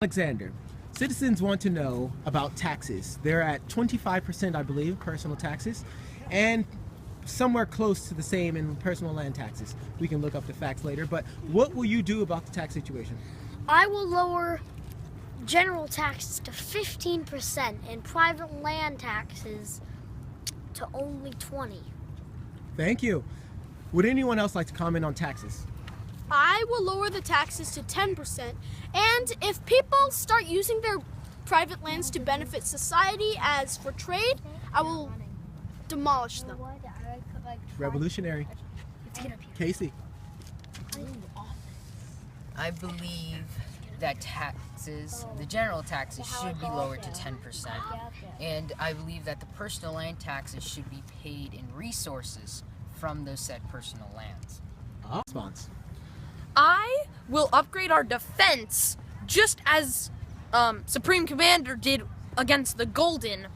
Alexander, citizens want to know about taxes. They're at 25%, I believe, personal taxes, and somewhere close to the same in personal land taxes. We can look up the facts later, but what will you do about the tax situation? I will lower general taxes to 15% and private land taxes to only 20%. Thank you. Would anyone else like to comment on taxes? I will lower the taxes to 10%, and if people start using their private lands to benefit society as for trade, I will demolish them. Revolutionary. Casey. I believe that the general taxes should be lowered to 10%, and I believe that the personal land taxes should be paid in resources from those said personal lands. Response. I will upgrade our defense just as Supreme Commander did against the Golden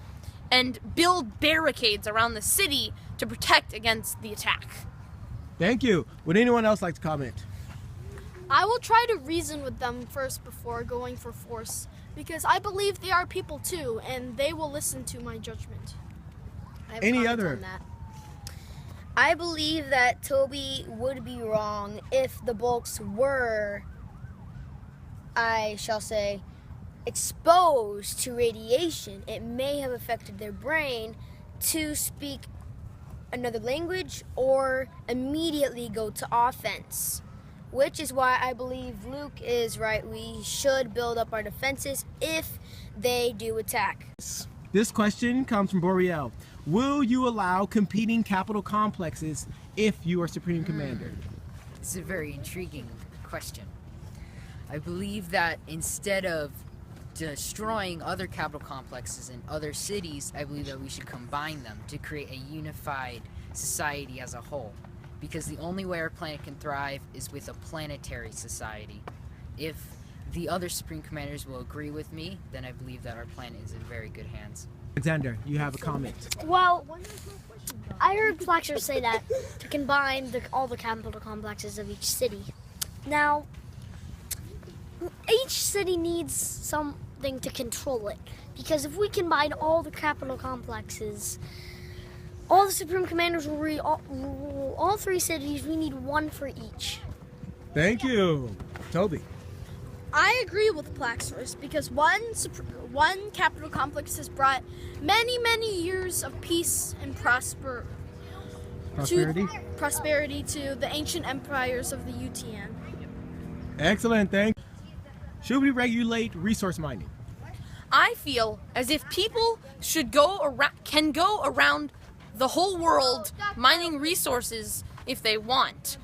and build barricades around the city to protect against the attack. Thank you. Would anyone else like to comment? I will try to reason with them first before going for force, because I believe they are people too, and they will listen to my judgment. Any other? I believe that Toby would be wrong if the Bulks were, I shall say, exposed to radiation. It may have affected their brain to speak another language or immediately go to offense, which is why I believe Luke is right. We should build up our defenses if they do attack. This question comes from Boreal. Will you allow competing capital complexes if you are Supreme Commander? This is a very intriguing question. I believe that instead of destroying other capital complexes in other cities, I believe that we should combine them to create a unified society as a whole. Because the only way our planet can thrive is with a planetary society. If the other Supreme Commanders will agree with me, then I believe that our planet is in very good hands. Alexander, you have a comment. Well, I heard Flaxer say that to combine all the capital complexes of each city. Now, each city needs something to control it, because if we combine all the capital complexes, all the Supreme Commanders will rule all three cities. We need one for each. Thank you. Toby. I agree with Plaxorus because one capital complex has brought many years of peace and prosperity to the ancient empires of the UTN. Excellent, thank you. Should we regulate resource mining? I feel as if people can go around the whole world mining resources if they want.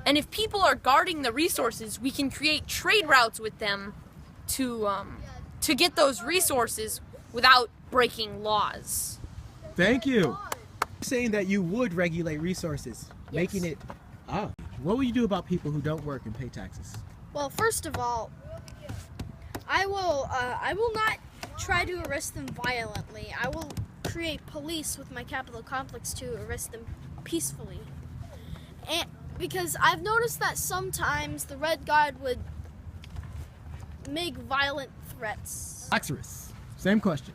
And if people are guarding the resources, we can create trade routes with them to get those resources without breaking laws. Thank you. You're saying that you would regulate resources, Yes. making it. What will you do about people who don't work and pay taxes? Well, first of all, I will not try to arrest them violently. I will create police with my capital complex to arrest them peacefully. And because I've noticed that sometimes the Red Guard would make violent threats. Axorus, same question.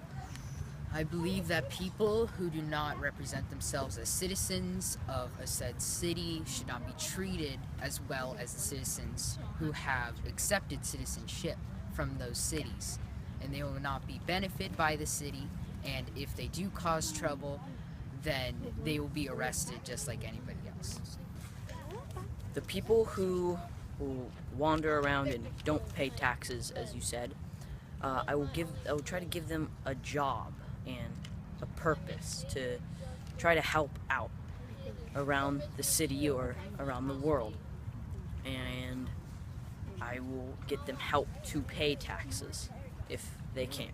I believe that people who do not represent themselves as citizens of a said city should not be treated as well as the citizens who have accepted citizenship from those cities. And they will not be benefited by the city, and if they do cause trouble, then they will be arrested just like anybody else. The people who wander around and don't pay taxes, as you said, I will try to give them a job and a purpose to try to help out around the city or around the world. And I will get them help to pay taxes if they can.